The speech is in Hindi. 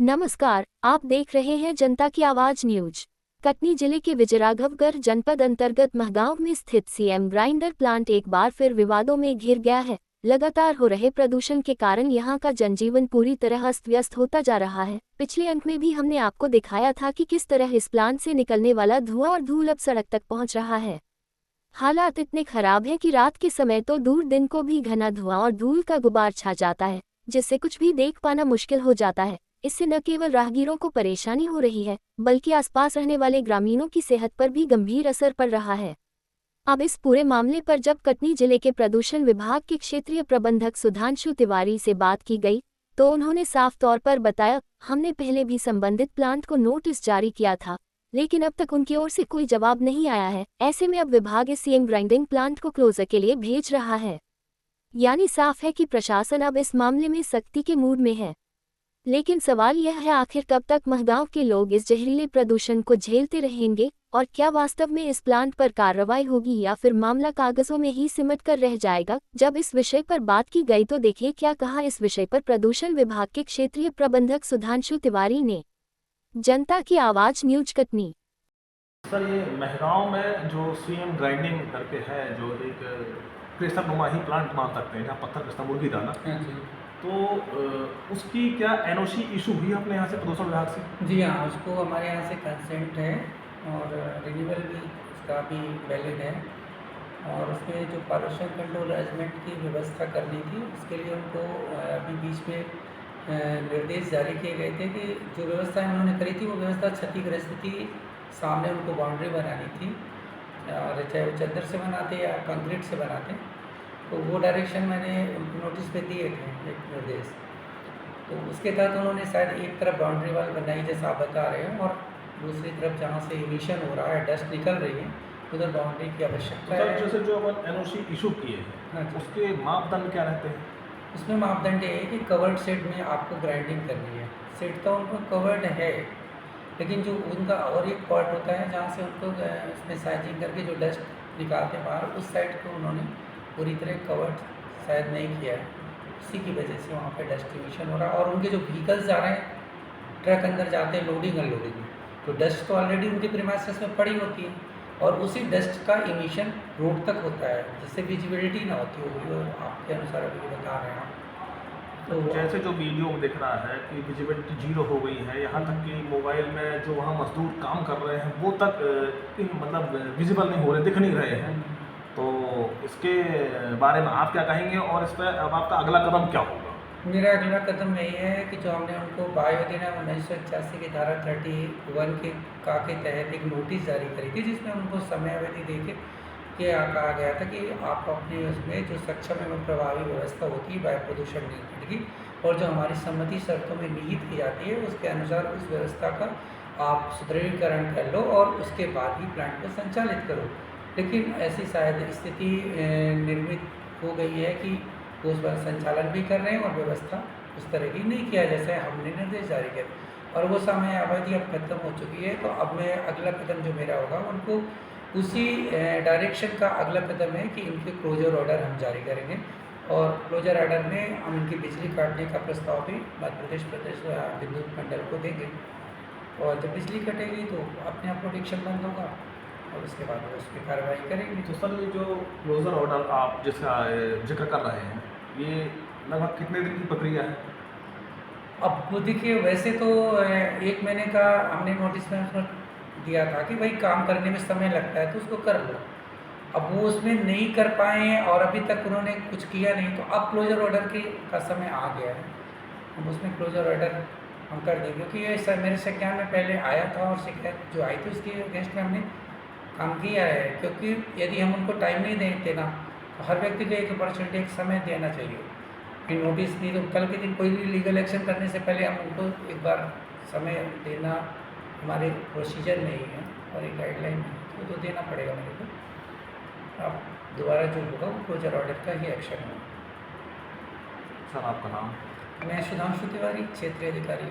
नमस्कार, आप देख रहे हैं जनता की आवाज न्यूज। कटनी जिले के विजयराघवगढ़ जनपद अंतर्गत महगांव में स्थित सीएम ग्राइंडर प्लांट एक बार फिर विवादों में घिर गया है। लगातार हो रहे प्रदूषण के कारण यहां का जनजीवन पूरी तरह अस्त व्यस्त होता जा रहा है। पिछले अंक में भी हमने आपको दिखाया था कि किस तरह इस प्लांट से निकलने वाला धुआं और धूल अब सड़क तक पहुंच रहा है। हालात इतने खराब हैं कि रात के समय तो दूर दिन को भी घना धुआं और धूल का गुबार छा जाता है, जिससे कुछ भी देख पाना मुश्किल हो जाता है। इससे न केवल राहगीरों को परेशानी हो रही है, बल्कि आसपास रहने वाले ग्रामीणों की सेहत पर भी गंभीर असर पड़ रहा है। अब इस पूरे मामले पर जब कटनी जिले के प्रदूषण विभाग के क्षेत्रीय प्रबंधक सुधांशु तिवारी से बात की गई, तो उन्होंने साफ तौर पर बताया, हमने पहले भी संबंधित प्लांट को नोटिस जारी किया था, लेकिन अब तक उनकी ओर से कोई जवाब नहीं आया है। ऐसे में अब विभाग इस सीएम ग्राइंडिंग प्लांट को क्लोजर के लिए भेज रहा है। यानी साफ है कि प्रशासन अब इस मामले में सख्ती के मूड में है। लेकिन सवाल यह है, आखिर कब तक महगांव के लोग इस जहरीले प्रदूषण को झेलते रहेंगे, और क्या वास्तव में इस प्लांट पर कार्रवाई होगी या फिर मामला कागजों में ही सिमट कर रह जाएगा। जब इस विषय पर बात की गई तो देखिए क्या कहा इस विषय पर प्रदूषण विभाग के क्षेत्रीय प्रबंधक सुधांशु तिवारी ने। जनता की आवाज न्यूज कटनी। सर, ये महगांव में जो सीएम ग्राइंडिंग करके है, जो एक प्रेशर नुमा ही प्लांट मान सकते हैं जहाँ पत्थर पिसता मुर्गी दाना, तो उसकी क्या एनओसी इशू हुई अपने यहाँ से प्रदूषण विभाग से? जी हाँ, उसको हमारे यहाँ से कंसेंट है और रिन्यूअल भी उसका भी वैलिड है। और उसमें जो पॉल्यूशन कंट्रोल अरेंजमेंट की व्यवस्था करनी थी, उसके लिए उनको अभी बीच में निर्देश जारी किए गए थे कि जो व्यवस्था उन्होंने करी थी वो व्यवस्था क्षतिग्रस्त थी। सामने उनको बाउंड्री बनानी थी, और चाहे वो चद्दर से बनाते या कंक्रीट से बनाते, तो वो डायरेक्शन मैंने उनको नोटिस पे दिए थे, एक निर्देश। तो उसके तहत उन्होंने शायद एक तरफ बाउंड्री वाल बनाई जैसा आप बता रहे हैं, और दूसरी तरफ जहाँ से इमिशन हो रहा है, डस्ट निकल रही है, उधर बाउंड्री की आवश्यकता है। जैसे जो अपन एनओसी इशू किए हैं, हाँ, उसके मापदंड क्या रहते हैं? उसमें मापदंड ये है कि कवर्ड शेड में आपको ग्राइंडिंग करनी है। शेड तो उनको कवर्ड है, लेकिन जो उनका और एक पार्ट होता है जहाँ से उनको उसमें साइजिंग करके जो डस्ट निकालते बाहर, उस साइड को उन्होंने पूरी तरह कवर्ड शायद नहीं किया है। उसी की वजह से वहाँ पे डस्ट इमिशन हो रहा है। और उनके जो व्हीकल्स जा रहे हैं, ट्रक अंदर जाते हैं लोडिंग अनलोडिंग में, तो डस्ट तो ऑलरेडी उनके प्रीमाइसेस में पड़ी होती है, और उसी डस्ट का इमिशन रोड तक होता है, जिससे विजिबिलिटी ना होती होगी। और आपके अनुसार अभी बता रहे हैं, तो जैसे जो वीडियो में दिख रहा है कि विजिबिलिटी 0 हो गई है, यहाँ तक कि मोबाइल में जो वहाँ मजदूर काम कर रहे हैं वो तक मतलब विजिबल नहीं हो रहे, दिख नहीं रहे हैं। तो इसके बारे में आप क्या कहेंगे, और इस पर अब आपका अगला कदम क्या होगा? मेरा अगला कदम यही है कि जो हमने उनको बायो अधिनियम 1981 की धारा 31 के तहत एक नोटिस जारी करी थी, जिसमें उनको समय अवधि देके ये कहा गया था कि आप अपने उसमें जो सक्षम एवं प्रभावी व्यवस्था होती है वायु प्रदूषण नियंत्रण की, और जो हमारी सम्मति शर्तों में निहित की जाती है, उसके अनुसार उस व्यवस्था का आप सुदृढ़ीकरण कर लो और उसके बाद ही प्लांट को संचालित करो। लेकिन ऐसी शायद स्थिति निर्मित हो गई है कि वो उस पर संचालन भी कर रहे हैं और व्यवस्था उस तरह की नहीं किया जैसे हमने निर्देश जारी किया, और वो समय अवधि अब खत्म हो चुकी है। तो अब मैं अगला कदम जो मेरा होगा, उनको उसी डायरेक्शन का अगला कदम है कि इनके क्लोजर ऑर्डर हम जारी करेंगे, और क्लोजर ऑर्डर में हम इनकी बिजली काटने का प्रस्ताव भी मध्य प्रदेश विद्युत मंडल को देंगे, और जब बिजली कटेगी तो अपने आप प्रोटेक्शन बंद होगा, और उसके बाद वो उस पर कार्रवाई करेंगे। तो सर, ये जो क्लोजर ऑर्डर आप जिसका जिक्र कर रहे हैं, ये लगभग कितने दिन की प्रक्रिया है? अब देखिए, वैसे तो 1 महीने का हमने नोटिस में उसमें दिया था कि भाई काम करने में समय लगता है तो उसको कर लो। अब वो उसमें नहीं कर पाए हैं और अभी तक उन्होंने कुछ किया नहीं, तो अब क्लोजर ऑर्डर के का समय आ गया है। हम उसमें क्लोजर ऑर्डर हम कर देंगे, क्योंकि ये मेरे संज्ञान में पहले आया था, और शिकायत जो आई थी उसके अगेंस्ट में हमने काम किया है। क्योंकि यदि हम उनको टाइम नहीं देते ना, तो हर व्यक्ति को एक अपॉर्चुनिटी, एक समय देना चाहिए कि नोटिस नहीं, तो कल के दिन कोई भी लीगल एक्शन करने से पहले हम उनको एक बार समय देना हमारे प्रोसीजर में ही है और एक गाइडलाइन है, तो देना पड़ेगा मेरे को। अब दोबारा जो होगा वो क्लोजर ऑर्डर का ही एक्शन होगा। सर, आपका नाम? मैं सुधांशु तिवारी, क्षेत्रीय अधिकारी।